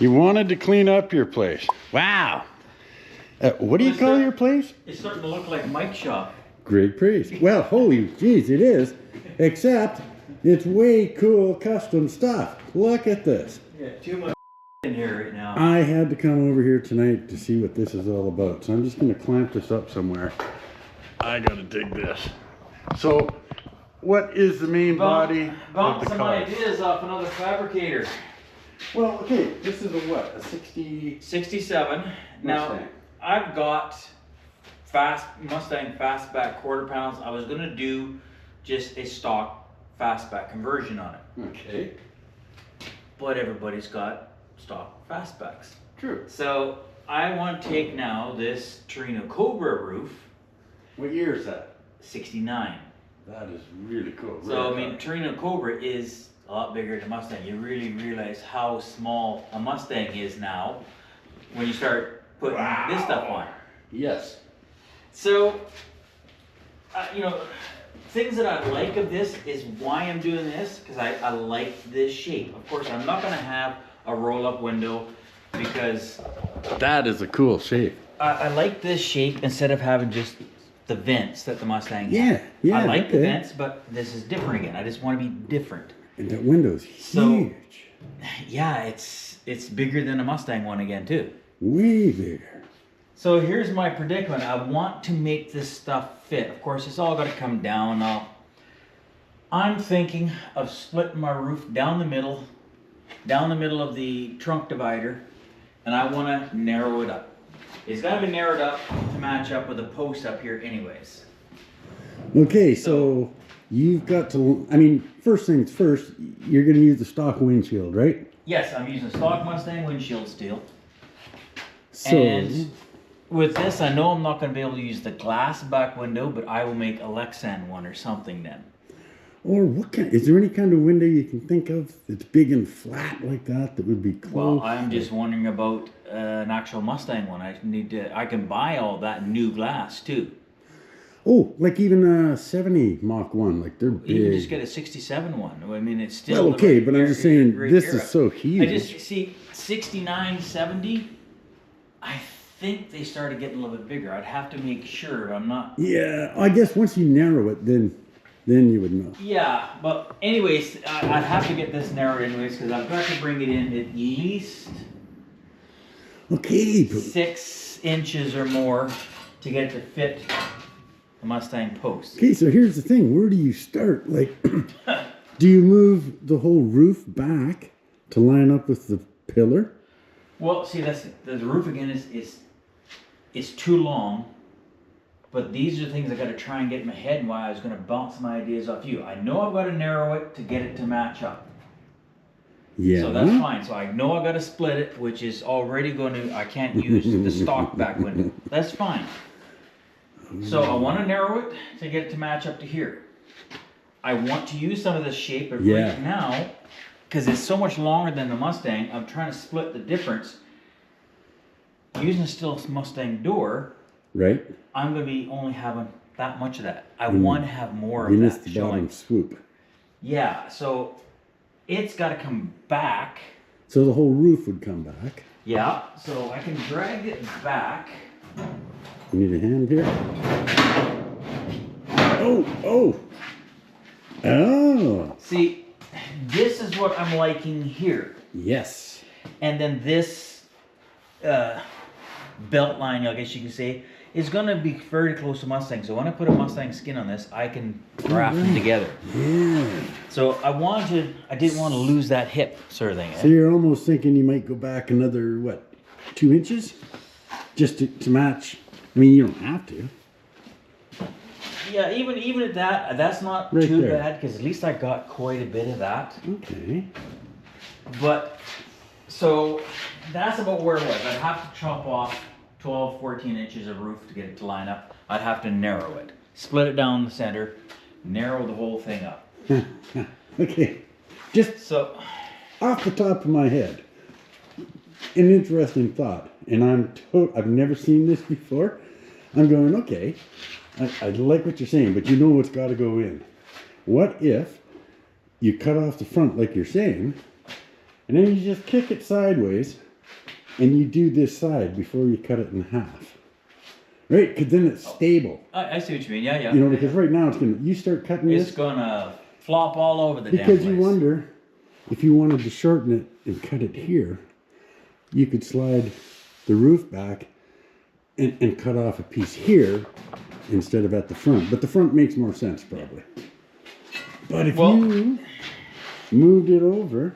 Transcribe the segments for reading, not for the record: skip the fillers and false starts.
You wanted to clean up your place. Wow. What do you call your place? It's starting to look like Mike's shop. Great praise. Well, holy jeez, it is. Except it's way cool custom stuff. Look at this. Yeah, too much in here right now. I had to come over here tonight to see what this is all about. So I'm just going to clamp this up somewhere. I got to dig this. So what is the main body of Bounce the some car? ideas off another fabricator. Well, okay, this is a what? A 67. Mustang. Now, I've got Mustang Fastback quarter panels. I was going to do just a stock Fastback conversion on it. Okay. But everybody's got stock Fastbacks. True. So I want to take now this Torino Cobra roof. What year is that? 69. That is really cool. So I mean, Torino Cobra is a lot bigger than Mustang. You really realize how small a Mustang is now when you start putting this stuff on. Yes. So, you know, things that I like of this is why I'm doing this, because I like this shape. Of course, I'm not going to have a roll-up window because that is a cool shape. I like this shape instead of having just the vents that the Mustang has. Yeah, I like the vents, but this is different again. I just want to be different. And that window's huge. So, yeah, it's bigger than a Mustang one again too. Way bigger. So here's my predicament. I want to make this stuff fit. Of course, it's all got to come down now. I'm thinking of splitting my roof down the middle of the trunk divider, and I want to narrow it up. It's got to be narrowed up to match up with the post up here anyways. Okay, so you've got to, I mean, first things first, you're going to use the stock windshield, right? Yes, I'm using stock Mustang windshield steel. So, And with this, I know I'm not going to be able to use the glass back window, but I will make a Lexan one or something then. or what kind, is there any kind of window you can think of that's big and flat like that would be close? Well, I'm just wondering about an actual Mustang one. I can buy all that new glass too. Oh, like even a 70 Mach 1, like they're big. You can just get a 67 one. I mean, it's still. Well, okay, the but I'm just saying, this is so huge. I just see 69, 70. I think they started getting a little bit bigger. I'd have to make sure I'm not. Yeah, I guess once you narrow it, then you would know. Yeah, but anyways, I'd have to get this narrowed anyways because I've got to bring it in at least Okay. 6 inches or more to get it to fit the Mustang post. Okay, so here's the thing. Where do you start? Like, do you move the whole roof back to line up with the pillar? Well, see, that's the roof again is too long. But these are things I got to try and get in my head and why I was going to bounce my ideas off you. I know I've got to narrow it to get it to match up. Yeah. So that's fine. So I know I got to split it, which is already going to, I can't use the stock back window. That's fine. So I want to narrow it to get it to match up to here. I want to use some of this shape, but right now, because it's so much longer than the Mustang, I'm trying to split the difference. Using still Mustang door, right? I'm going to be only having that much of that. I want to have more of You that missed the bottom swoop. Yeah, so it's got to come back. So the whole roof would come back. Yeah, so I can drag it back. You need a hand here? Oh! See, this is what I'm liking here. Yes. And then this belt line, I guess you can say, is going to be very close to Mustang. So when I put a Mustang skin on this, I can graft them together. Yeah. So I didn't want to lose that hip sort of thing. So you're almost thinking you might go back another, what, 2 inches? Just to match. I mean, you don't have to. Yeah, even at that, that's not Right too there. bad because at least I got quite a bit of that. Okay. But, so that's about where it was. I'd have to chop off 12, 14 inches of roof to get it to line up. I'd have to narrow it. Split it down the center, narrow the whole thing up. Okay. Just So, off the top of my head, an interesting thought, and I've never seen this before. I'm going, okay, I like what you're saying, but you know what's got to go in. What if you cut off the front like you're saying, and then you just kick it sideways and you do this side before you cut it in half. Right? Because then it's stable. I see what you mean. Yeah, yeah. You know, because right now you start cutting this. It's gonna flop all over the damn Because place. you wonder, if you wanted to shorten it and cut it here, you could slide the roof back and cut off a piece here instead of at the front. But the front makes more sense probably. But if you moved it over.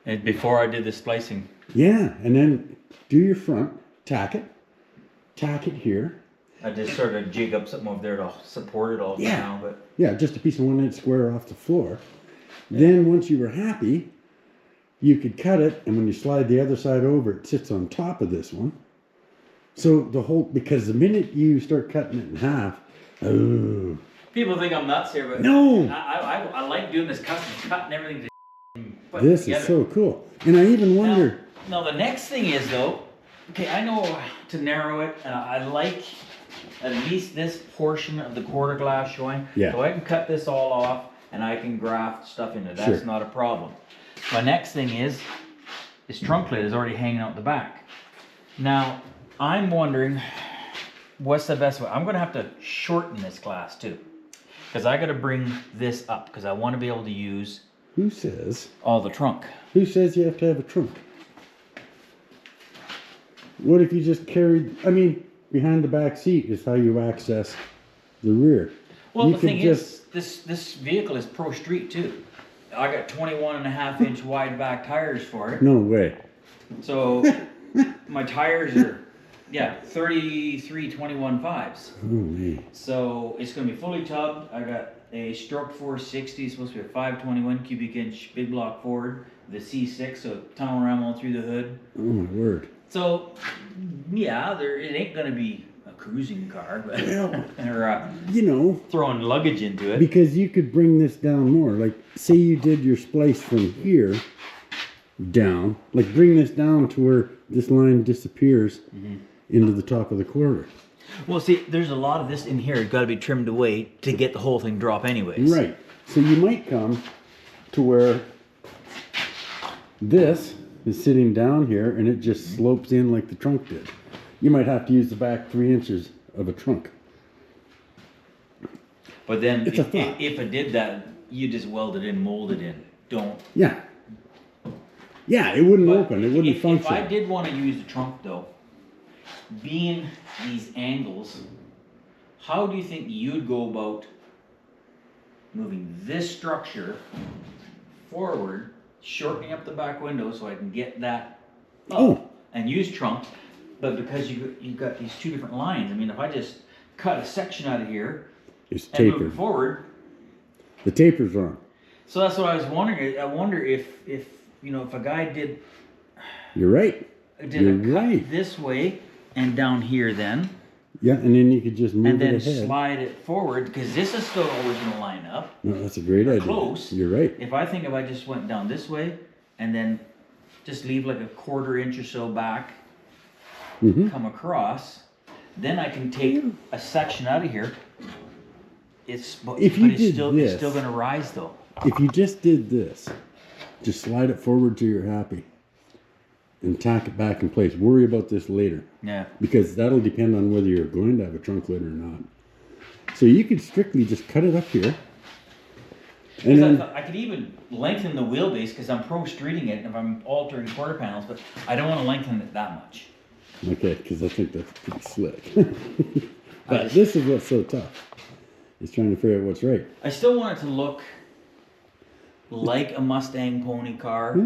And before I did the splicing. Yeah, and then do your front, tack it here. I just sort of jig up something over there to support it all now. But yeah, just a piece of 1 inch square off the floor. Yeah. Then once you were happy, you could cut it, and when you slide the other side over, it sits on top of this one. So because the minute you start cutting it in half, people think I'm nuts here, but no, I like doing this custom cut and everything. This is so cool, and I even wonder. Now the next thing is though, okay, I know to narrow it, and I like at least this portion of the quarter glass showing. Yeah. So I can cut this all off, and I can graft stuff into it. That's not a problem. My next thing is, this trunk lid is already hanging out the back. Now, I'm wondering, what's the best way? I'm going to have to shorten this glass too. Because I got to bring this up, because I want to be able to use... Who says? All the trunk. Who says you have to have a trunk? What if you just carried... I mean, behind the back seat is how you access the rear. Well, the thing is, this vehicle is pro street too. I got 21.5-inch wide back tires for it. No way. So my tires are 33/21/5s. Holy. So it's going to be fully tubbed. I got a stroke 460, supposed to be a 521 cubic inch big block Ford, the C6, so tunnel ram all through the hood. Oh my word. So yeah, it ain't going to be a cruising car, but or throwing luggage into it. Because you could bring this down more. Like, say you did your splice from here down. Like, bring this down to where this line disappears into the top of the quarter. Well, see, there's a lot of this in here. It's got to be trimmed away to get the whole thing drop anyways. Right. So you might come to where this is sitting down here and it just slopes in like the trunk did. You might have to use the back 3 inches of a trunk. But then if I did that, you just weld it in, mold it in. Don't. Yeah. Yeah, it wouldn't open. It wouldn't function. If I did want to use the trunk though, being these angles, how do you think you'd go about moving this structure forward, shortening up the back window so I can get that up and use trunk? But because you've got these two different lines, I mean, if I just cut a section out of here it's and tapered. move it forward, the taper's wrong. So that's what I was wondering. I wonder if if a guy did. You're right. Did a cut this way and down here then. Yeah, and then you could just move it ahead. And then slide it forward, because this is still original lineup. No, that's a great idea. Close. You're right. If I just went down this way and then just leave like a 1/4 inch or so back, come across, then I can take a section out of here. It's still going to rise though. If you just did this, just slide it forward till you're happy and tack it back in place. Worry about this later. Yeah. Because that'll depend on whether you're going to have a trunk lid or not. So you could strictly just cut it up here. And then, I could even lengthen the wheelbase because I'm pro-streeting it if I'm altering quarter panels, but I don't want to lengthen it that much. Okay, because I think that's pretty slick. But this is what's so tough. Is trying to figure out what's right. I still want it to look like a Mustang pony car,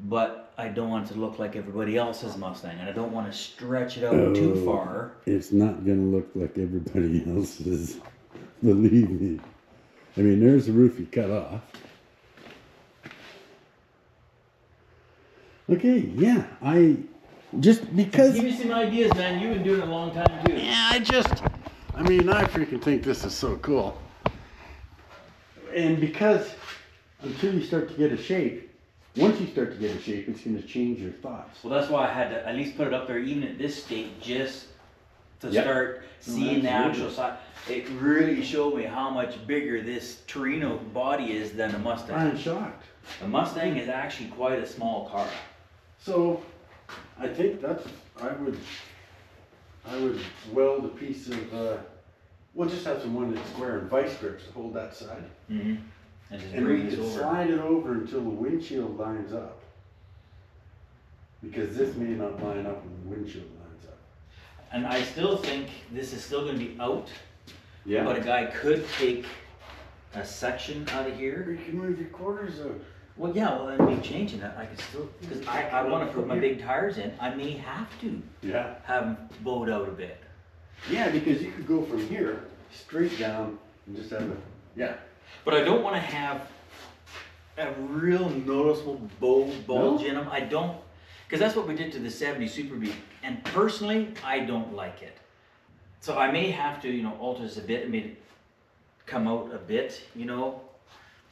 but I don't want it to look like everybody else's Mustang, and I don't want to stretch it out too far. It's not going to look like everybody else's, believe me. I mean, there's the roof you cut off. Okay, yeah, just because... Give me some ideas, man. You've been doing it a long time, too. Yeah, I freaking think this is so cool. And because until you start to get a shape, once you start to get a shape, it's going to change your thoughts. Well, that's why I had to at least put it up there, even at this state, just to start seeing the actual side. It really showed me how much bigger this Torino body is than a Mustang. I'm shocked. The Mustang is actually quite a small car. So, I think that's, I would weld a piece of, we'll just have some one-inch square and vice grips to hold that side. Mm-hmm. And just And we breathe could over. slide it over until the windshield lines up. Because this may not line up when the windshield lines up. And I still think this is still gonna be out, Yeah. but a guy could take a section out of Or here. you can move your quarters out. Well, yeah, well, then be changing that. I could still, because I wanna put my big tires in. I may have to Yeah. have them bowed out a bit. Yeah, because you could go from here straight down and just have a, yeah. But I don't wanna have a real noticeable bulge in them. I don't, because that's what we did to the 70 Super Bee. And personally, I don't like it. So I may have to, alter this a bit and make it come out a bit,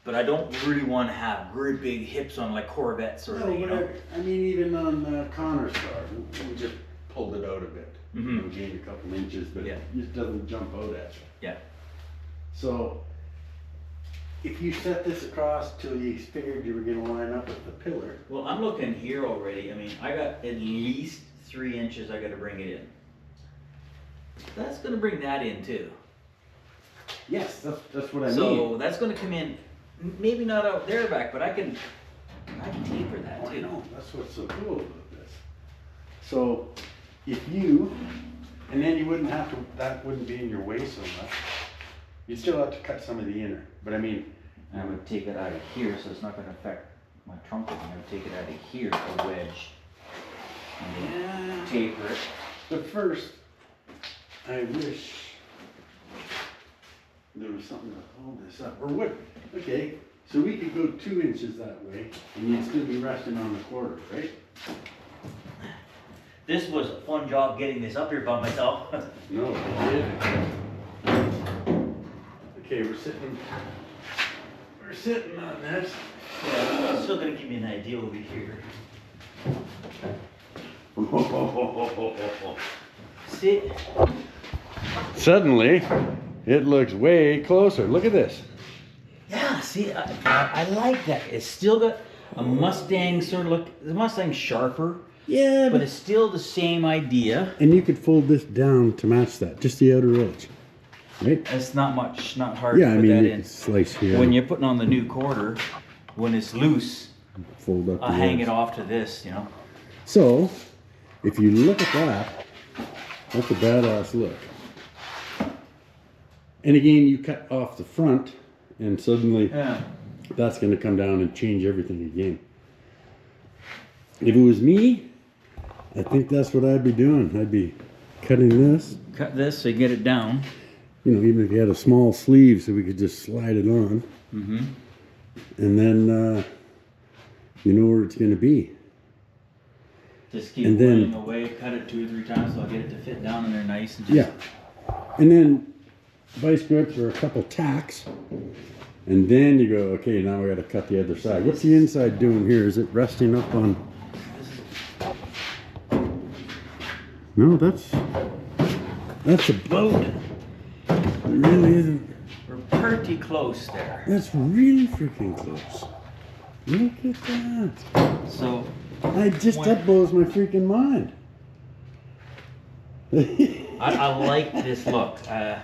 but I don't really want to have very big hips on like Corvettes or, I mean, even on Connor's car, we just pulled it out a bit. Mhm. We gained a couple inches, but Yeah. it doesn't jump out at you. Yeah. So, if you set this across till you figured you were gonna line up with the pillar. Well, I'm looking here already. I mean, I got at least 3 inches I got to bring it in. That's going to bring that in too. Yes, that's what I mean. So that's going to come in, maybe not out there back, but I can taper that Oh, I too. know, that's what's so cool about this. So, if you, and then you wouldn't have to, that wouldn't be in your way so much. You'd still have to cut some of the inner, but I mean. I would take it out of here, so it's not going to affect my trunk. I would take it out of here, a wedge, and then taper it. But first, I wish there was something to hold this up. Or what? Okay, so we could go 2 inches that way, and you'd still be resting on the quarter, right? This was a fun job getting this up here by myself. No, it did. Okay, we're sitting on this. Yeah, it's still going to give me an idea over here. See? Suddenly, it looks way closer. Look at this. Yeah, see, I like that. It's still got a Mustang sort of look. The Mustang's sharper, Yeah, but it's still the same idea. and you could fold this down to match that, just the outer edge, right? It's not hard Yeah, to I put mean, that you in. can slice here, When you're putting on the new quarter, when it's loose, fold up. I'll the hang edge. it off to this, So, if you look at that, that's a badass look. And again, you cut off the front, and suddenly Yeah. that's going to come down and change everything again. If it was me, I think that's what I'd be doing. I'd be cutting this, Cut this so you get it down. even if you had a small sleeve so we could just slide it on. Mm-hmm. And then you know where it's going to be. Just keep And then- whittling away, cut it 2 or 3 times so I'll get it to fit down in there nice. And just, Yeah. And then vice grips or a couple tacks. And then you go, okay, now we got to cut the other side. What's the inside doing here? Is it resting up on? No, that's a boat. It really isn't. We're pretty close there. That's really freaking close. Look at that. So That blows my freaking mind. I like this look. I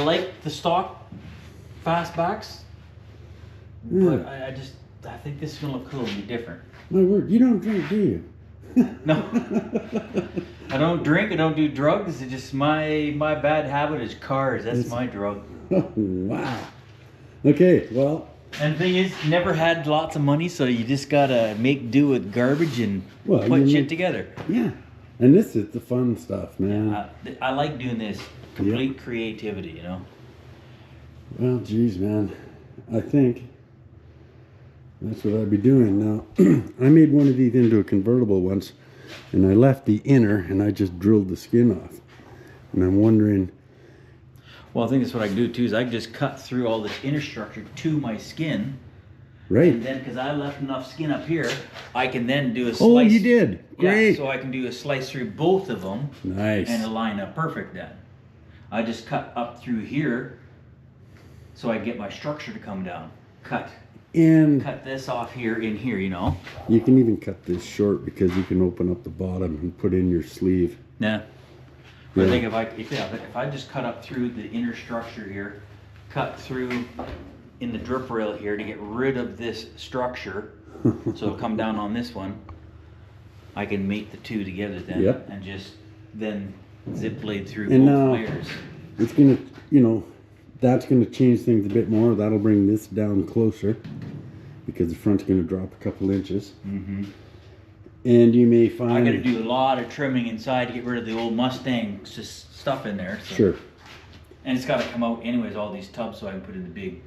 like the stock fastbacks, but I think this is gonna look cool and be different. My word, you don't drink, do you? No, I don't drink. I don't do drugs. It's just my bad habit is cars. That's my drug. Oh, wow. Okay, well, And the thing is, never had lots of money, so you just gotta make do with garbage and Well, put you shit make- together. yeah. And this is the fun stuff, man. I like doing this. Complete creativity, Well, geez, man. I think that's what I'd be doing now. I made one of these into a convertible once, and I left the inner, and I just drilled the skin off. And I'm wondering, Well, I think that's what I can do too. Is I can just cut through all this inner structure to my skin, right? and then because I left enough skin up here, I can then do a slice. Oh, you did? Great. Yeah, so I can do a slice through both of them. Nice. And it'll line up perfect then. I just cut up through here, so I get my structure to come down. Cut And cut this off here in here, you know. you can even cut this short because you can open up the bottom and put in your sleeve. Yeah. But Yeah. I think if I just cut up through the inner structure here, cut through in the drip rail here to get rid of this structure, so it'll come down on this one, I can mate the two together then, Yep. and just then zip blade through And both now layers. it's gonna, you know, that's gonna change things a bit more. That'll bring this down closer because the front's gonna drop a couple inches. Mm-hmm. And you may find I got to do a lot of trimming inside to get rid of the old Mustang stuff in there. So. Sure. And it's got to come out anyways, all these tubs, so I can put in the big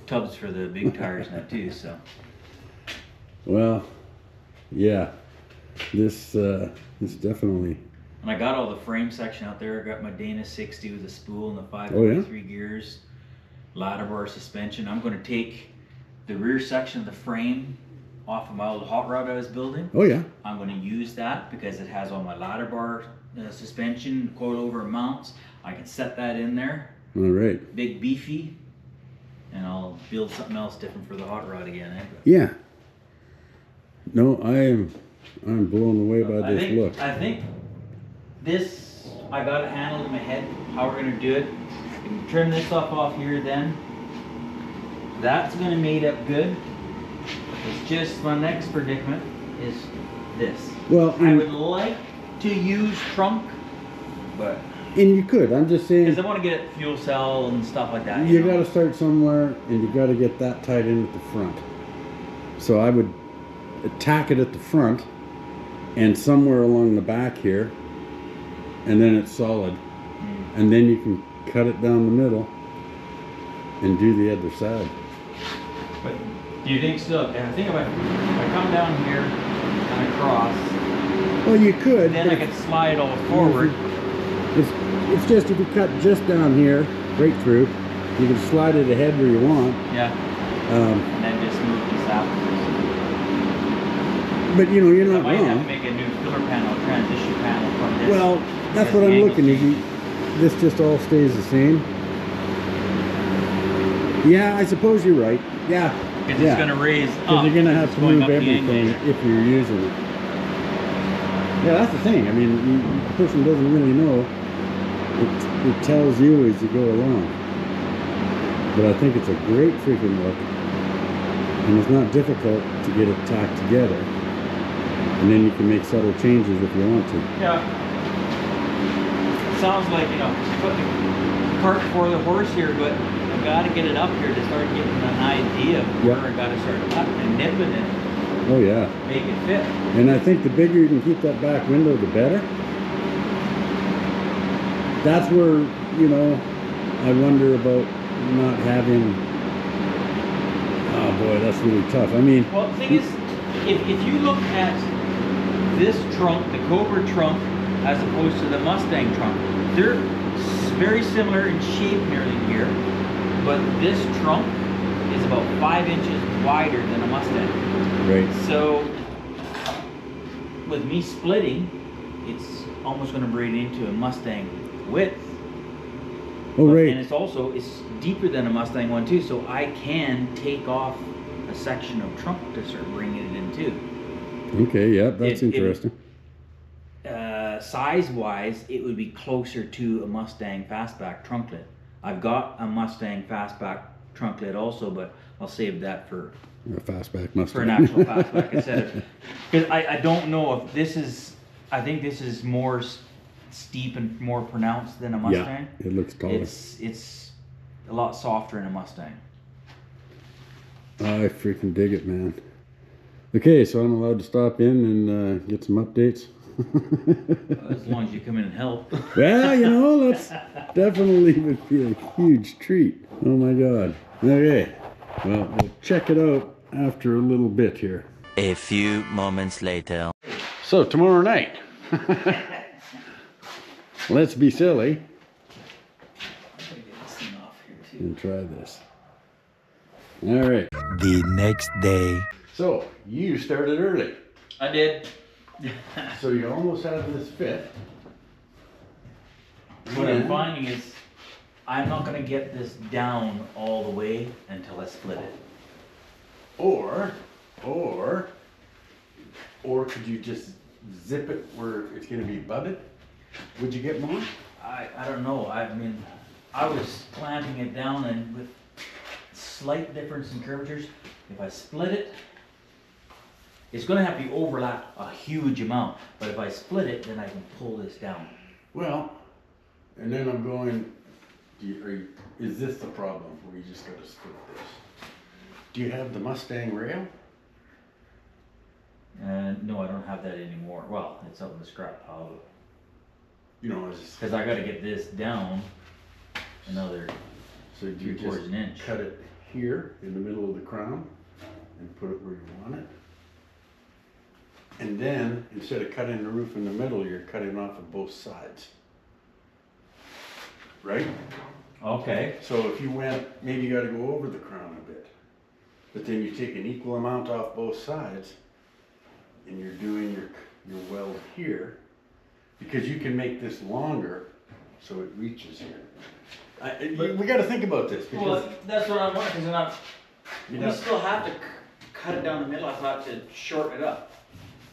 tubs for the big tires now too. So. Well, yeah, this definitely. And I got all the frame section out there. I got my Dana 60 with a spool and the 5 Oh, yeah? gears, ladder bar suspension. I'm going to take the rear section of the frame off of my old hot rod I was building. Oh yeah. I'm going to use that because it has all my ladder bar suspension, coilover mounts. I can set that in there. All right. Big beefy. And I'll build something else different for the hot rod again. Eh? Yeah. No, I'm blown away by this look. I think this, I got it handled in my head, how we're going to do it. We can trim this off here then. That's going to mate up good. It's just my next predicament is this. Well, I would like to use trunk, but and you could. I'm just saying. because I want to get fuel cell and stuff like that. You know? got to start somewhere, and you got to get that tied in at the front. So I would attack it at the front, and somewhere along the back here, and then it's solid, and then you can cut it down the middle, and do the other side. But do you think still? I think if I come down here and across, Well, you could. then I could slide all forward. It's just if you cut just down here, right through, you can slide it ahead where you want. Yeah. And then just move this out. But you know, you're I not might have to wrong. make a new filler panel, transition panel from this. Well, that's because what the I'm angle's looking at. changed. This just all stays the same. Yeah, I suppose you're right. Yeah. Because it's going to raise up. Because you're going to have it's to going move up the everything angle. if you're using it. Yeah, that's the thing. I mean, the person doesn't really know. It tells you as you go along. But I think it's a great freaking look. And it's not difficult to get it tacked together. And then you can make subtle changes if you want to. Yeah. It sounds like, you know, putting the cart before the horse here, but I got to get it up here to start getting an idea of where I got to start cutting and nipping it, Oh yeah. make it fit. And I think the bigger you can keep that back window, the better. That's where, you know, I wonder about not having, oh boy, that's really tough. I mean, Well, the thing is, if you look at this trunk, the Cobra trunk, as opposed to the Mustang trunk, they're very similar in shape and everything here, but this trunk is about 5 inches wider than a Mustang. right. So, with me splitting, it's almost going to braid into a Mustang width. Oh, And right. it's deeper than a Mustang one too, so I can take off a section of trunk to start bringing it in too. Okay, yeah, that's It- interesting. Size-wise, it would be closer to a Mustang Fastback trunklet. I've got a Mustang Fastback trunklet also, but I'll save that for A fastback Mustang. an actual Fastback instead of, because I don't know if this is, I think this is more steep and more pronounced than a Mustang. Yeah, it looks taller. It's a lot softer in a Mustang. I freaking dig it, man. Okay, so I'm allowed to stop in and get some updates. As long as you come in and help. Well, you know, that's definitely would be a huge treat. Oh my God. Okay, well, we'll check it out after a little bit here. A few moments later. So tomorrow night, let's be silly and try this. All right. The next day. So you started early. I did. So you almost have this fit. What I'm finding is I'm not going to get this down all the way until I split it. Or could you just zip it where it's gonna be butted? Would you get more? I don't know, I mean, I was clamping it down and with slight difference in curvatures, if I split it, it's gonna have to be overlapped a huge amount, but if I split it, then I can pull this down. Well, and then I'm going, is this the problem where you just gotta split this? Do you have the Mustang rail? No, I don't have that anymore. Well, it's up in the scrap pile, You know, it's, because I gotta get this down another so do you 3/4 just an inch. cut it here in the middle of the crown and put it where you want it? And then, instead of cutting the roof in the middle, you're cutting off of both sides. Right? Okay, So if you went, maybe you gotta go over the crown a bit. But then you take an equal amount off both sides and you're doing your weld here, because you can make this longer so it reaches here. We gotta think about this because well, that's what I'm wondering, because you we know, still have to cut it down the middle, I thought, to shorten it up.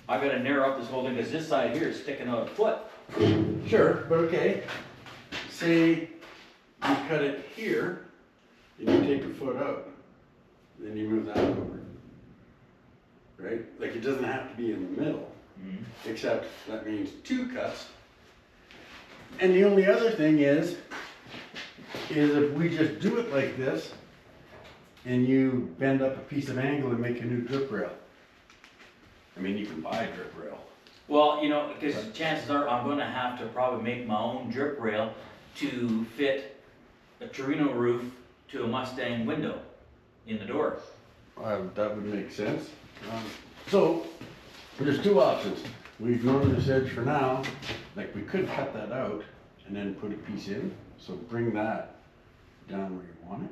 I gotta narrow up this whole thing, because this side here is sticking out a foot. sure, but okay. Say you cut it here and you take a foot out, then you move that over. Right? Like it doesn't have to be in the middle. Except that means 2 cuts. And the only other thing is if we just do it like this and you bend up a piece of angle and make a new drip rail. I mean, you can buy a drip rail. Well, you know, because chances are I'm gonna have to probably make my own drip rail to fit a Torino roof to a Mustang window in the door. That would make sense. So there's 2 options. We've normally said for now, like we could cut that out and then put a piece in. So bring that down where you want it.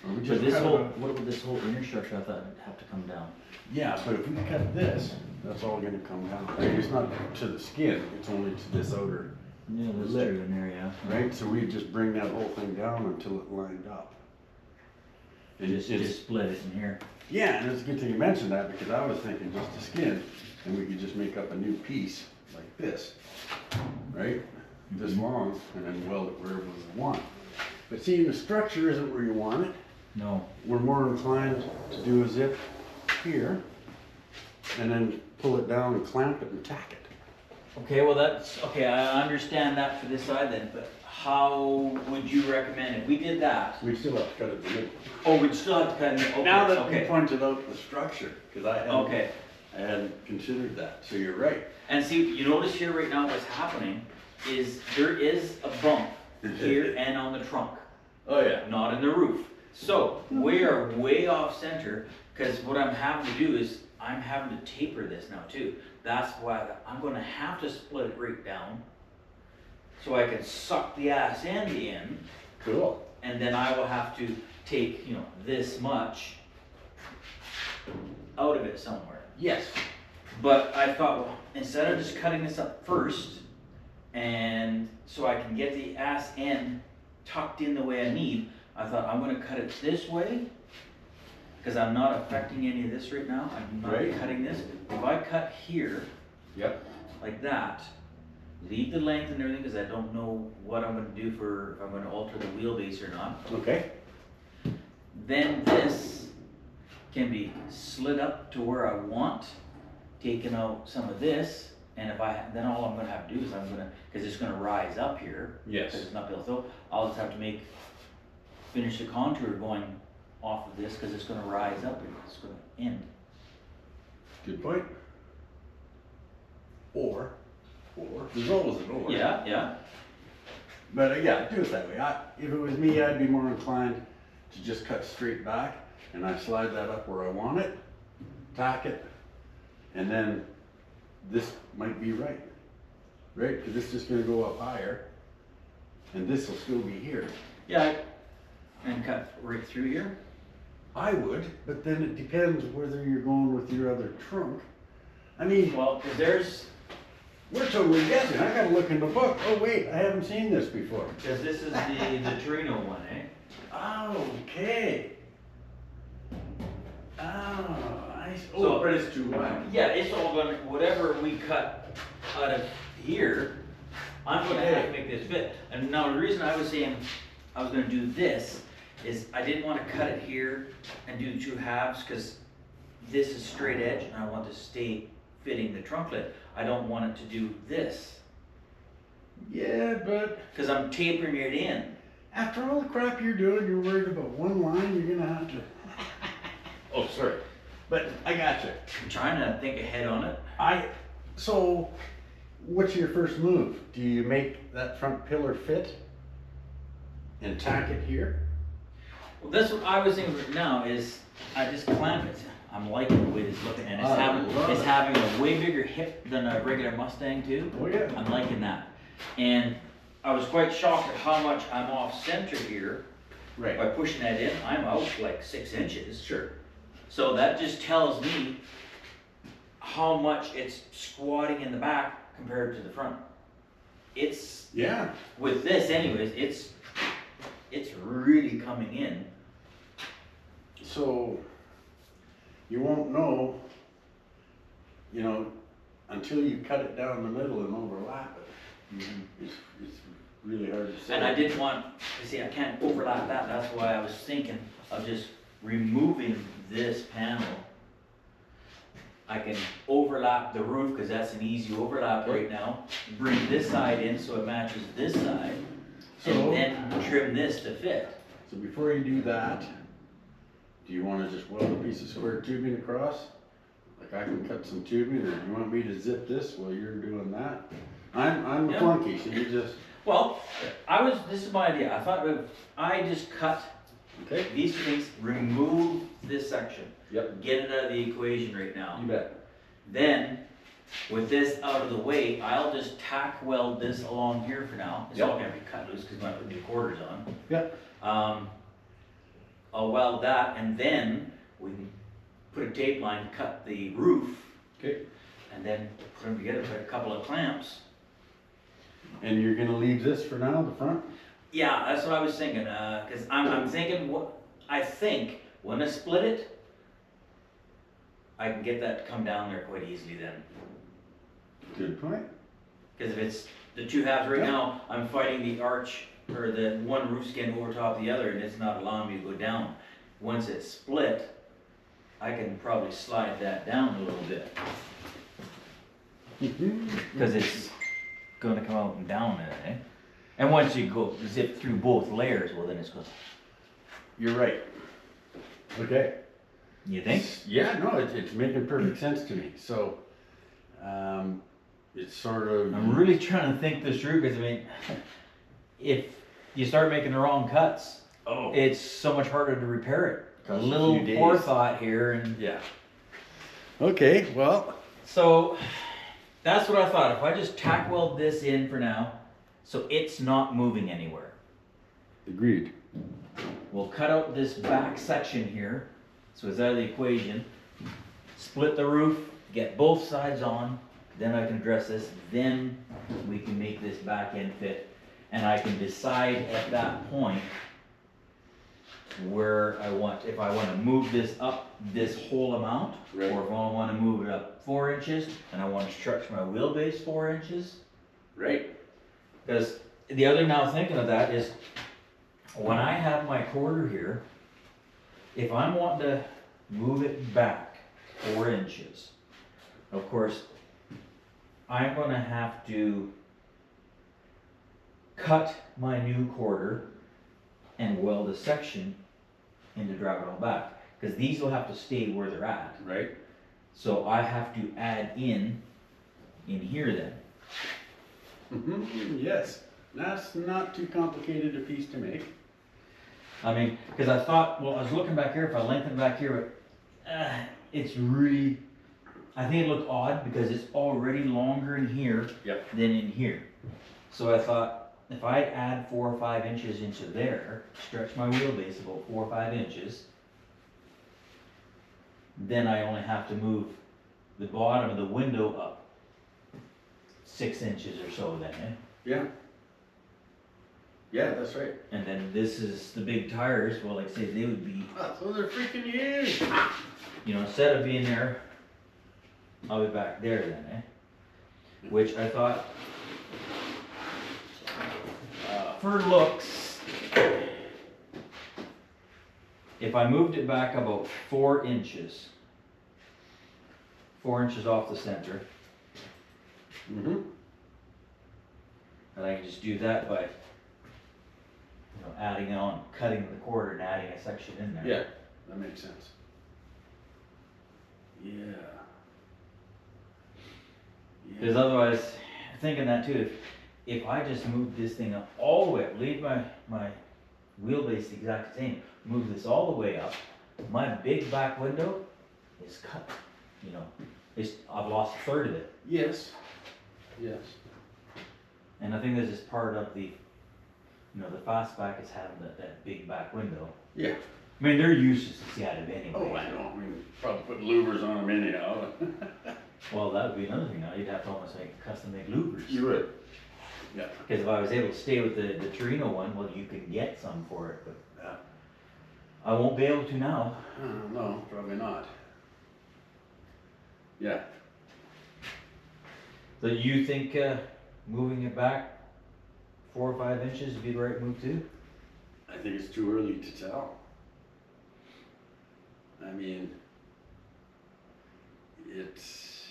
Or we But just this cut it whole, out. what about this whole inner structure? I thought it'd have to come down. Yeah, but if we cut this, that's all gonna come down. Like, it's not to the skin, it's only to this outer, Yeah, that's Lip. true in there, yeah. right? So we just bring that whole thing down until it lined up. And Just split it in here. yeah, and it's a good thing you mentioned that because I was thinking just the skin and we could just make up a new piece like this, right? This long and then weld it wherever we want. But see, the structure isn't where you want it. No. We're more inclined to do a zip here and then pull it down and clamp it and tack it. Okay, well that's, okay, I understand that for this side then, but how would you recommend if we did that? We still have to cut it in the middle. Oh, we'd still have to cut it, okay, Now that we okay. pointed out the structure, because I Okay, hadn't considered that, so you're right. and see, you notice here right now what's happening is there is a bump here and on the trunk, Oh, yeah. not in the roof. So, we are way off center, because what I'm having to do is, I'm having to taper this now too. That's why I'm gonna have to split it right down, so I can suck the ass end in, Cool. and then I will have to take, you know, this much out of it somewhere. Yes. But I thought, well, instead of just cutting this up first, and so I can get the ass end tucked in the way I need, I thought I'm gonna cut it this way, because I'm not affecting any of this right now. I'm not Right. cutting this. If I cut here, Yep. like that, leave the length and everything, because I don't know what I'm gonna do for, if I'm gonna alter the wheelbase or not. Okay. Then this can be slid up to where I want, taking out some of this, and if I, then all I'm gonna have to do is I'm gonna, because it's gonna rise up here, because Yes. it's not built up, I'll just have to finish the contour going off of this, because it's gonna rise up and it's gonna end. Good point. Or, there's always an or. Yeah, yeah. But yeah, do it that way. If it was me, I'd be more inclined to just cut straight back and I slide that up where I want it, tack it, and then this might be right. Right? Because this is just gonna go up higher and this will still be here. Yeah, and cut right through here. I would, but then it depends whether you're going with your other trunk. I mean, Well, because there's, we're totally guessing. I gotta look in the book. Oh wait, I haven't seen this before. because this is the Torino one, eh? Okay. So- but it's too wide. Yeah, it's all gonna, whatever we cut out of here, I'm gonna have to make this fit. And now the reason I was saying I was gonna do this is I didn't wanna cut it here and do the two halves, cause this is straight edge and I want to stay fitting the trunk lid. I don't want it to do this, Yeah, but cause I'm tapering it in. after all the crap you're doing, you're worried about one line, you're gonna have to. Oh, sorry. But I gotcha. I'm trying to think ahead on it. So, what's your first move? Do you make that front pillar fit and tack it here? Well, that's what I was thinking right now is I just clamp it. I'm liking the way it's looking, and I love it's it. having a way bigger hip than a regular Mustang too. Oh, yeah. I'm liking that. And I was quite shocked at how much I'm off center here. By Right. pushing that in, I'm out like 6 inches. Sure. So that just tells me how much it's squatting in the back compared to the front. It's, Yeah. with this anyways, it's really coming in. So, you won't know, until you cut it down the middle and overlap it. It's really hard to say. And I didn't want, you see, I can't overlap that, that's why I was thinking of just removing this panel. I can overlap the roof, cause that's an easy overlap right now. Bring this side in so it matches this side, So- and then trim this to fit. So before you do that, do you wanna just weld a piece of square tubing across? Like I can cut some tubing, or do you want me to zip this while you're doing that? I'm a Yeah. flunky, so you just, Well, this is my idea, I thought if I just cut okay? these things, remove this section, Yep, get it out of the equation right now. you bet. Then, with this out of the way, I'll just tack weld this along here for now. It's all gonna be cut loose because I'm gonna put new quarters on. Yep. I'll weld that and then we can put a tape line, cut the roof, Okay. and then put them together, put a couple of clamps. And you're gonna leave this for now, the front? Yeah, that's what I was thinking, cause I'm thinking I think when I split it, I can get that to come down there quite easily then. Good point. Because if it's the two halves right Yeah. now, I'm fighting the arch or the one roof skin over top of the other and it's not allowing me to go down. Once it's split, I can probably slide that down a little bit. Because it's gonna come out and down it, eh? And once you go zip through both layers, well then it's going, You're right. Okay. you think? Yeah, no, it's making perfect sense to me. So, it's sort of. I'm really trying to think this through because I mean, if you start making the wrong cuts, Oh. it's so much harder to repair it. A Costs a little few days. forethought here, and Yeah. Okay, well. so that's what I thought. If I just tack weld this in for now, so it's not moving anywhere. Agreed. We'll cut out this back section here, so it's out of the equation. Split the roof, get both sides on, then I can address this. Then we can make this back end fit, and I can decide at that point where if I want to move this up this whole amount, Right. or if I want to move it up 4 inches, and I want to stretch my wheelbase 4 inches. Right. Because the other now thinking of that is, when I have my quarter here, if I'm wanting to move it back 4 inches, of course, I'm gonna have to cut my new quarter and weld a section in to drive it all back. Because these will have to stay where they're at. Right. So I have to add in here then. Yes. That's not too complicated a piece to make. I mean, because I thought, well, I was looking back here, if I lengthen back here, but it's really, I think it looked odd because it's already longer in here Yep. than in here. So I thought, if I add 4 or 5 inches into there, stretch my wheelbase about 4 or 5 inches, then I only have to move the bottom of the window up 6 inches or so then, eh? Yeah. Yeah, that's right. And then this is the big tires, well, like I say, they would be, So they're freaking huge. you know, instead of being there, I'll be back there then, eh? Which I thought, for looks, if I moved it back about 4 inches, 4 inches off the center, Mm-hmm. and I can just do that by, you know, adding on, cutting the quarter and adding a section in there. Yeah, that makes sense. Yeah. Because otherwise, thinking that too, if I just move this thing up all the way up, leave my wheelbase the exact same, move this all the way up, my big back window is cut, you know, I've lost a third of it. Yes. Yes. And I think this is part of the, you know, the Fastback is having that big back window. Yeah. I mean, they're used to SATA anyway. Oh, I know. I mean, probably put louvers on them anyhow. Well, that would be another thing now. You'd have to almost make custom make louvers. You would. Yeah. Because if I was able to stay with the Torino one, well, you can get some for it, but Yeah. I won't be able to now. No, probably not. Yeah. So you think moving it back 4 or 5 inches would be the right move too? I think it's too early to tell. I mean, it's.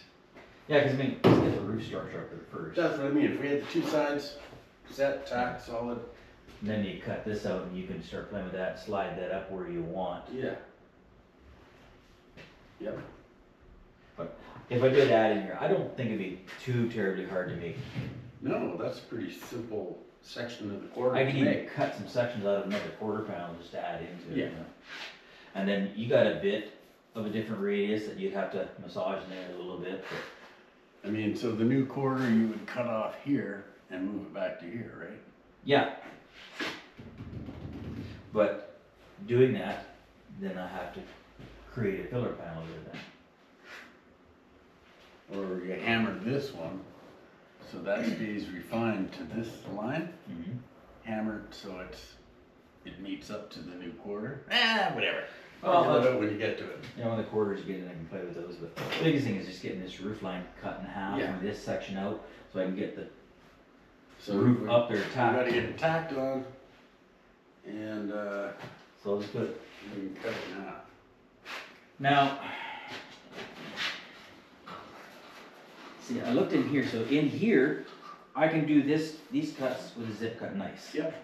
Yeah, because I mean, let's get the roof structure up there first. That's what I mean. If we had the two sides set, tacked, solid. And then you cut this out and you can start playing with that, slide that up where you want. Yeah. Yep. But if I did add in here, I don't think it'd be too terribly hard to make. No, that's a pretty simple section of the quarter I to could even make. cut some sections out of another quarter panel just to add into it. Yeah. You know? And then you got a bit of a different radius that you'd have to massage in there a little bit. But I mean, so the new quarter you would cut off here and move it back to here, right? yeah. But doing that, then I have to create a pillar panel with that. Or you hammer this one, so that stays refined to this line, Mm-hmm. hammered so it meets up to the new quarter. Whatever. Well, Figure that out when you get to it. You know, when the quarters get in, I can play with those. But the biggest thing is just getting this roof line cut in half Yeah. and this section out, so I can get the So roof we- up there We gotta tacked. get it tacked on, and So I'll just put we can cut it in half. now. See, I looked in here. So in here, I can do these cuts with a zip cut nice. Yep.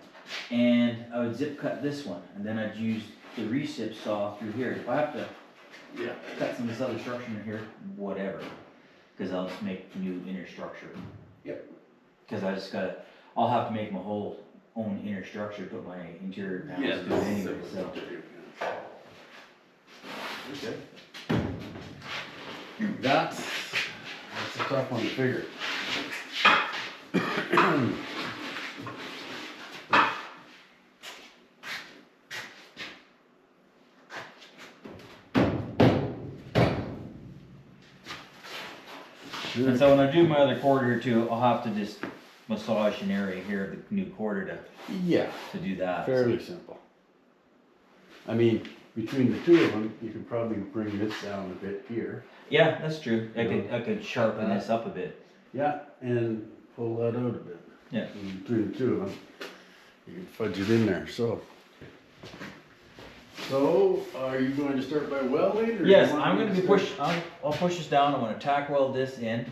And I would zip cut this one, and then I'd use the recip saw through here. If I have to Yeah. cut some of this other structure in here, whatever, because I'll just make new inner structure. Yep. Because I just gotta, I'll have to make my whole own inner structure, put my interior panels to it anyway, so. Okay. That's a tough one to figure. And so when I do my other quarter here too, I'll have to just massage an area here, the new quarter Yeah, to do that. fairly simple. I mean, between the two of them, you can probably bring this down a bit here. Yeah, that's true. I could sharpen this up a bit. Yeah, and pull that out a bit. Yeah. And between the two of them, you can fudge it in there, so. So, are you going to start by welding? Or Yes, you want I'm me gonna to be start- I'll push this down. I'm gonna tack weld this in.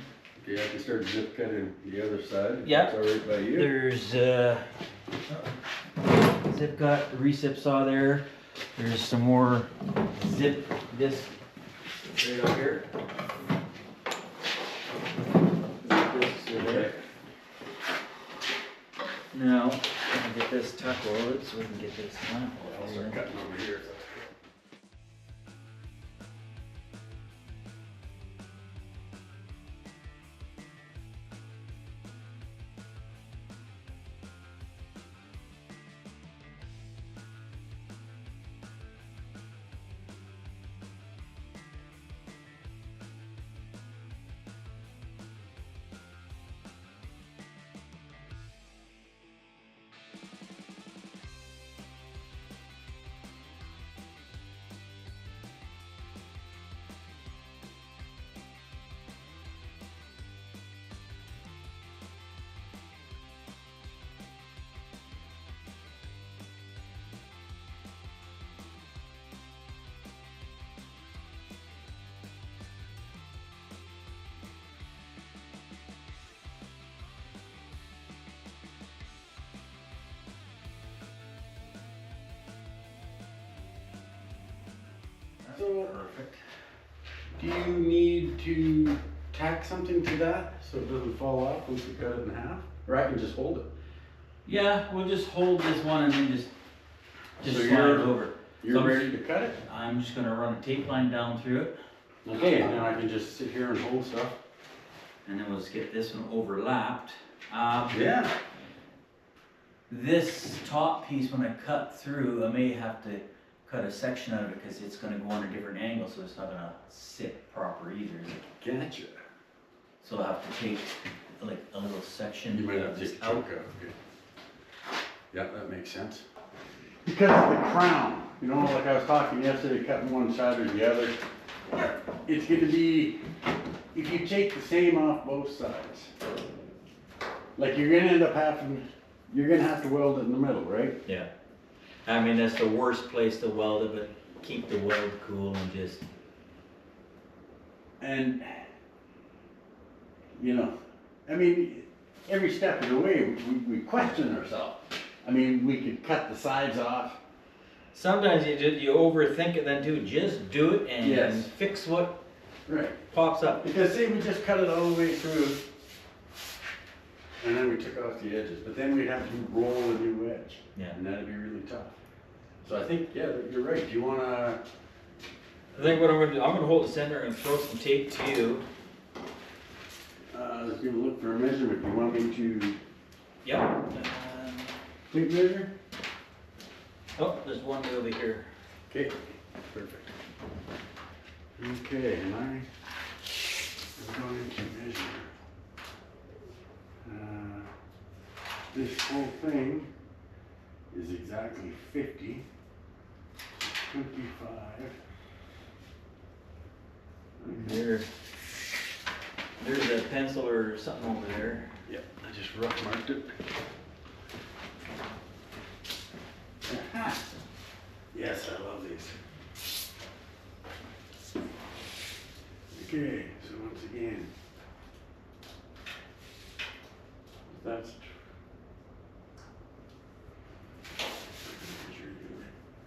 Okay, I can start zip cutting the other side. if Yeah. That's all right by you? There's zip cut, recip saw there. There's some more zip disc right up here. Zip discs are there. Now, I'll get this tack welded so we can get this clamp I'll start welded. cutting over here. So, Perfect. do you need to tack something to that so it doesn't fall off once you cut it in half? Or I can just hold it. Yeah, we'll just hold this one and then just So slide you're- it over. You're So- ready to cut it? I'm just gonna run a tape line down through it, Okay, and then I can just sit here and hold stuff. and then we'll just get this one overlapped. Yeah. This top piece, when I cut through, I may have to cut a section out of it because it's gonna go on a different angle, so it's not gonna sit proper either. Gotcha. So I'll have to take like a little section. You might have of to this take a out. chunk out. Okay. Yeah, that makes sense. Because of the crown, you know, like I was talking yesterday, cutting one side or the other, it's gonna be, if you take the same off both sides, like you're gonna end up you're gonna have to weld it in the middle, right? Yeah. I mean, that's the worst place to weld it, but keep the weld cool and just. And, you know, I mean, every step of the way, we question ourselves. I mean, we could cut the sides off. Sometimes you overthink it then too. Just do it and Yes. fix what Right. pops up. Because say we just cut it all the way through, and then we took off the edges, but then we'd have to roll a new edge. Yeah. And that'd be really tough. So I think, yeah, you're right. Do you wanna, I think what I'm gonna do, I'm gonna hold the center and throw some tape to you. let's give a look for a measurement. You want me to Yep. tape measure? Oh, there's one over here. Okay, perfect. Okay, and I'm going to measure this whole thing is exactly 50, 25. Okay. There's a pencil or something over there. Yep, I just rough marked it. Aha. Yes, I love these. Okay, so once again, that's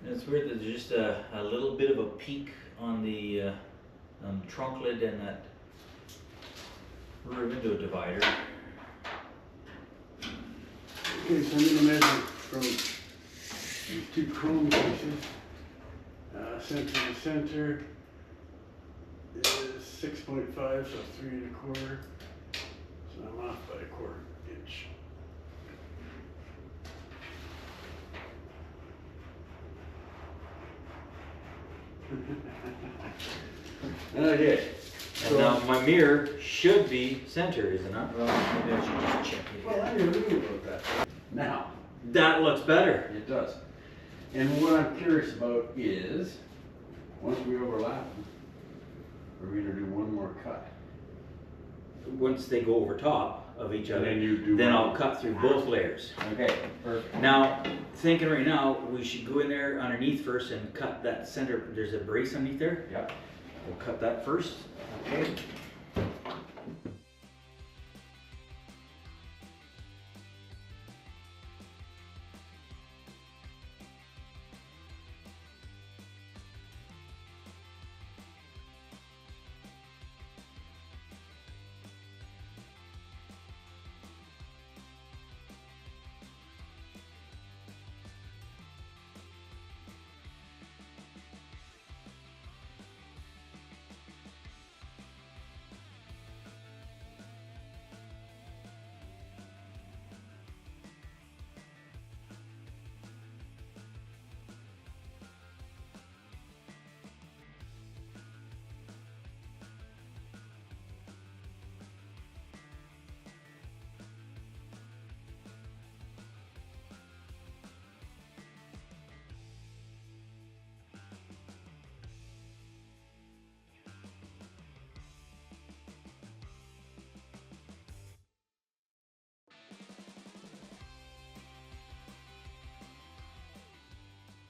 It's weird that there's just a little bit of a peak on the trunk lid and that rear window divider. okay, so I'm going to measure from these two chrome pieces. Center to center is 6.5, so 3 1/4. So I'm off by 1/4 inch. Okay. And now my mirror should be center, is it not? Well, maybe I should just check it. Well, I didn't know about that. Now, That looks better. it does. And what I'm curious about is, once we overlap them, we're going to do one more cut. Once they go over top of each And other, then you do then one. I'll cut through both layers. Okay, perfect. Now, thinking right now, we should go in there underneath first and cut that center. There's a brace underneath there. Yep. We'll cut that first. Okay.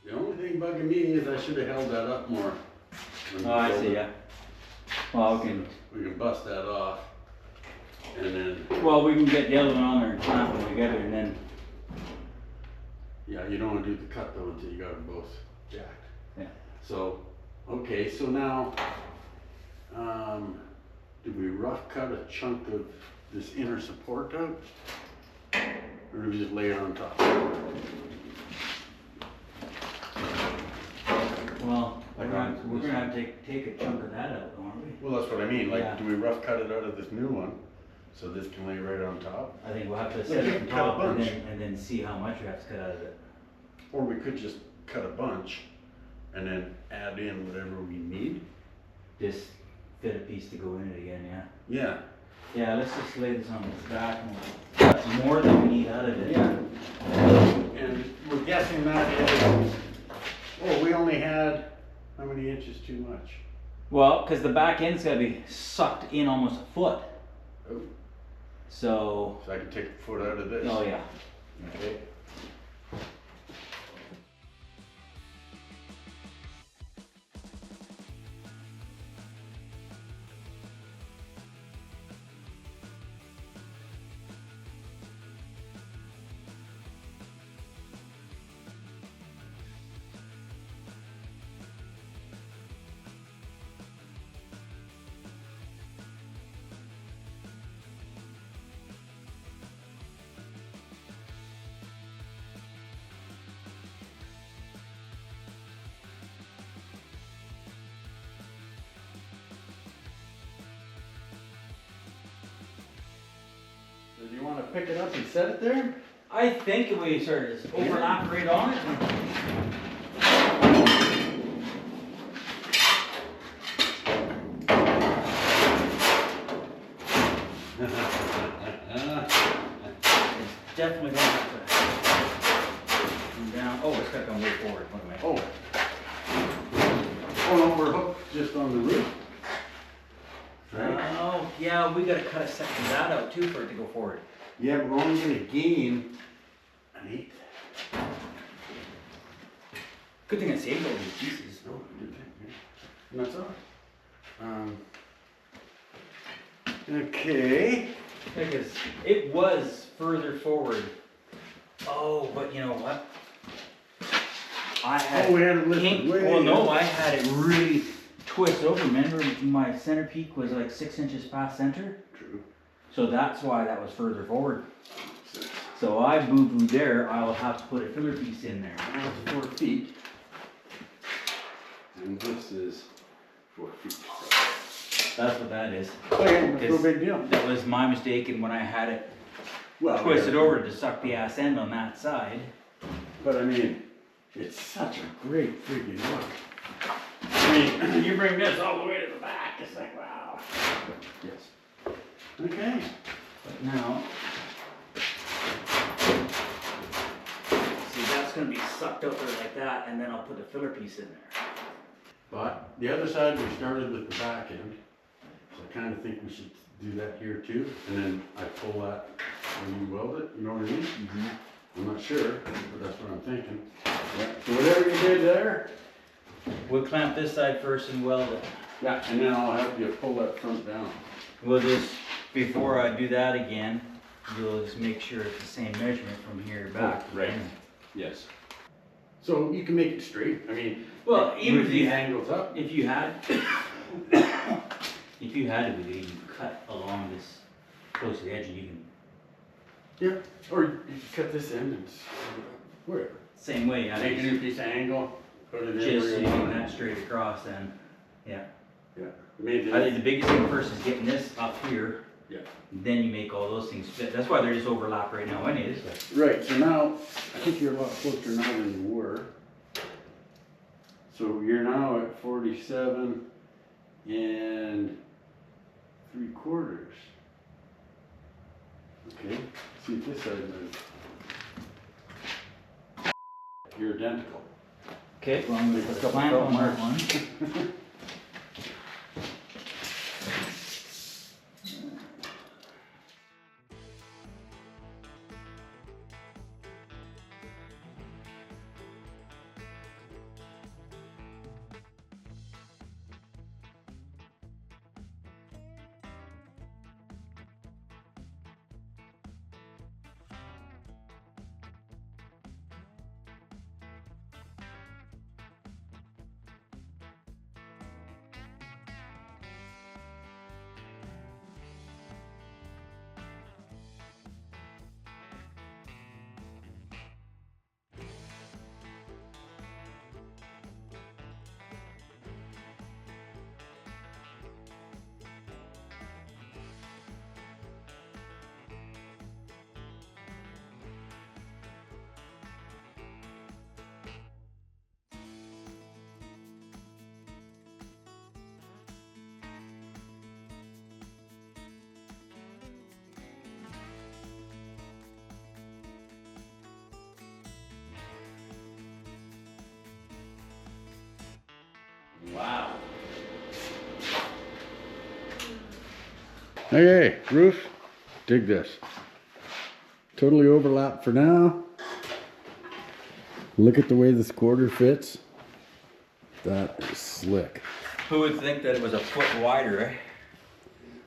The only thing bugging me is I should have held that up more. Oh, I see, yeah. Well, okay. We can bust that off. And then, Well, we can get the other one on there and clamp them together and then, yeah, you don't want to do the cut though until you got them both jacked. yeah. So, Okay, so now, did we rough cut a chunk of this inner support out? Or did we just lay it on top? Well, we're gonna have to take a chunk of that out, aren't we? Well, that's what I mean, like, Yeah. do we rough cut it out of this new one, so this can lay right on top? I think we'll have to Like, set you it can on cut a top and bunch. then see how much we have to cut out of it. Or we could just cut a bunch and then add in whatever we need? Just fit a piece to go in it again, yeah. Yeah. Yeah, let's just lay this on its back and we'll cut more than we need out of it. Yeah. And we're guessing that is, oh, we only had, how many inches too much? Well, because the back end's gotta be sucked in almost a foot. Oh, So, so I can take a foot out of this? oh yeah. Okay. So do you want to pick it up and set it there? I think if we sort of just overlap right on it. It's definitely going to have to come down. Oh, it's got to come way forward. What am I? Oh. Oh no, we're hooked just on the roof. Right? Oh, yeah, we got to cut a section of that out too for it to go forward. Yeah, but we're only going to gain an eighth. Good thing I saved all these pieces. Oh, good thing. Yeah. And that's all. Okay. Because it was further forward. Oh, but you know what? I had Oh, we had it lifted way well, no, up. I had it really twist over. Remember, my center peak was like 6 inches past center, True. so that's why that was further forward. So I boo-booed there. I will have to put a filler piece in there. That's 4 feet. And this is 4 feet. That's what that is. Okay, that's no big deal. That was my mistake, and when I had it Well, twisted yeah. over to suck the ass end on that side. But I mean, it's such a great freaking look. I mean, you bring this all the way to the back, it's like, wow. Yes. Okay. But now, see, that's going to be sucked out there like that, and then I'll put the filler piece in there. But the other side, we started with the back end. So I kind of think we should do that here too. And then I pull that when you weld it, you know what I mean? Mm-hmm. I'm not sure, but that's what I'm thinking. Yeah. So whatever you did there. We'll clamp this side first and weld it. Yeah, and then I'll help you pull that front down. We'll just, before I do that again, you'll just make sure it's the same measurement from here back. Oh, right. Yes. So you can make it straight. I mean, Well, even with if these you angles up. If you had, if you had it, you can cut along this close to the edge, and you can Yeah. Or you can cut this end and wherever. same way. I Take a just new piece of angle, put it in so where you you get want that it. straight across, then yeah. Yeah. The main thing I think is- the biggest thing first is getting this up here. Yeah. Then you make all those things fit. That's why they're just overlap right now, anyways. Right, so now, I think you're a lot closer now than you were. So you're now at 47 and 3/4. Okay, see if this side moves. You're identical. Okay, well, I'm gonna put a clamp on that one. Okay, roof. Dig this. Totally overlapped for now. Look at the way this quarter fits. That is slick. Who would think that it was a foot wider, eh?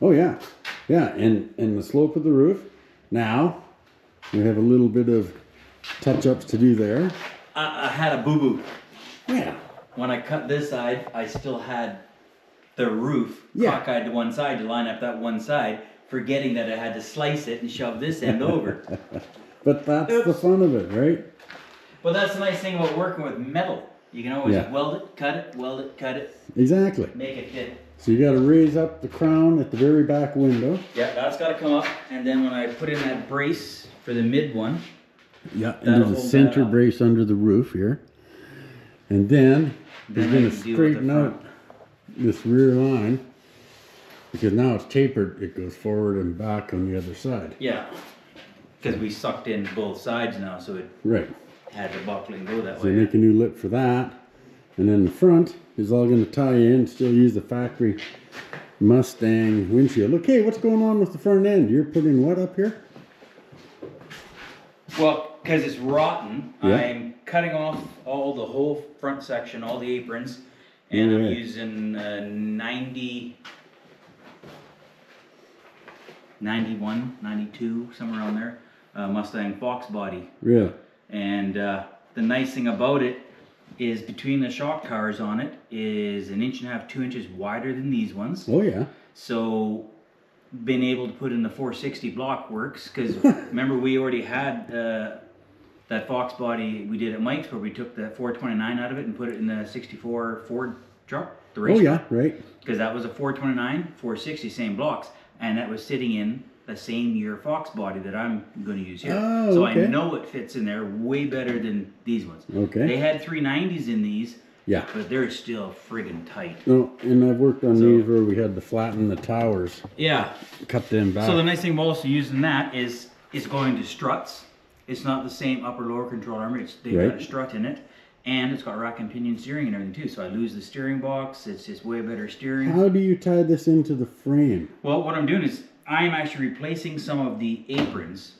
Oh yeah, yeah, and the slope of the roof. Now we have a little bit of touch-ups to do there. I had a boo-boo. Yeah. When I cut this side, I still had the roof cockeyed to one side to line up that one side, forgetting that I had to slice it and shove this end over. But that's the fun of it, right? Well, that's the nice thing about working with metal. You can always weld it, cut it, Exactly. make it fit. So you got to raise up the crown at the very back window. Yeah, that's got to come up, and then when I put in that brace for the mid one. Yeah, and there's a center brace under the roof here. And then he's going to straighten out this rear line, because now it's tapered. It goes forward and back on the other side. Yeah, because we sucked in both sides now, so it had to buckle and go that way. So make a new lip for that. And then the front is all going to tie in, still use the factory Mustang windshield. Okay, what's going on with the front end? You're putting what up here? Well, because it's rotten, I'm cutting off all the whole front section, all the aprons, and I'm using 91, 92, somewhere around there, Mustang Fox body. Really? And the nice thing about it is between the shock towers on it is 1.5 inches, 2 inches wider than these ones. Oh yeah. So been able to put in the 460 block works, because remember we already had that Fox body we did at Mike's where we took the 429 out of it and put it in the 64 Ford truck, the race truck. Right. Because that was a 429, 460, same blocks, and that was sitting in the same year Fox body that I'm going to use here. Oh, so I know it fits in there way better than these ones. Okay. They had 390s in these. Yeah. But they're still friggin' tight. No, and I've worked on these where we had to flatten the towers. Yeah. Cut them back. So the nice thing about also using that is it's going to struts. It's not the same upper lower control arm. They've got a strut in it. And it's got rack and pinion steering and everything too. So I lose the steering box. It's just way better steering. How do you tie this into the frame? Well, what I'm doing is I'm actually replacing some of the aprons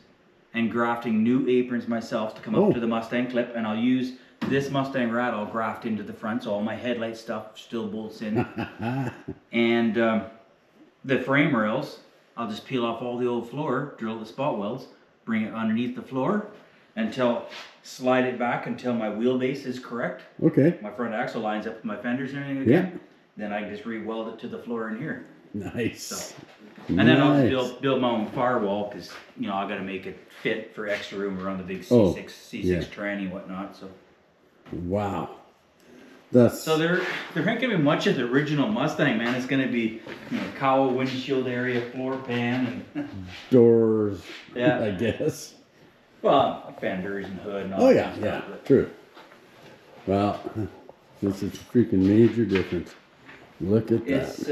and grafting new aprons myself to come up to the Mustang clip. And I'll use this Mustang rad I'll graft into the front, so all my headlight stuff still bolts in. And the frame rails, I'll just peel off all the old floor, drill the spot welds, bring it underneath the floor slide it back until my wheelbase is correct. Okay. My front axle lines up with my fenders and everything again. Yeah. Then I can just re-weld it to the floor in here. Nice. So, and then I'll build my own firewall, because I got to make it fit for extra room around the big C6 tranny and whatnot. So. Wow. So there ain't gonna be much of the original Mustang, man. It's gonna be cowl windshield area, floor pan, and doors. I guess. Well, fenders and hood and all. Oh yeah, true. Well, this is a freaking major difference. Look at that. It's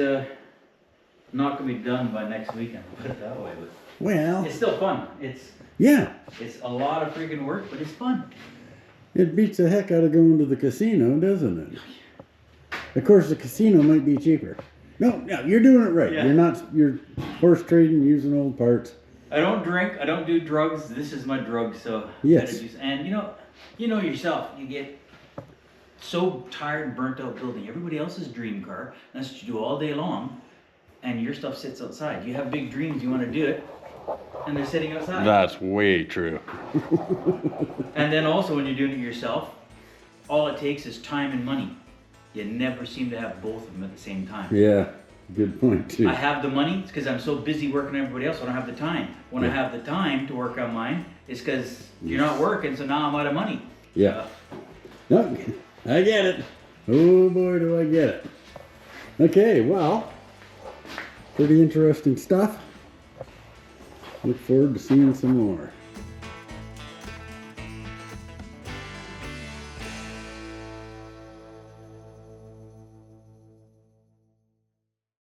not gonna be done by next weekend. I'll put it that way, but well, it's still fun. It's a lot of freaking work, but it's fun. It beats the heck out of going to the casino, doesn't it? Of course, the casino might be cheaper. No, you're doing it right. Yeah. You're horse trading, using old parts. I don't drink. I don't do drugs. This is my drug, so. Yes. And you know yourself. You get so tired and burnt out building everybody else's dream car. That's what you do all day long, and your stuff sits outside. You have big dreams. You want to do it. And they're sitting outside. That's way true. And then also when you're doing it yourself, all it takes is time and money. You never seem to have both of them at the same time. Yeah, good point too. I have the money, it's because I'm so busy working on everybody else, I don't have the time. When I have the time to work on mine, it's because you're not working, so now I'm out of money. Yeah. No, I get it. Oh boy, do I get it. Okay, well, pretty interesting stuff. Look forward to seeing some more.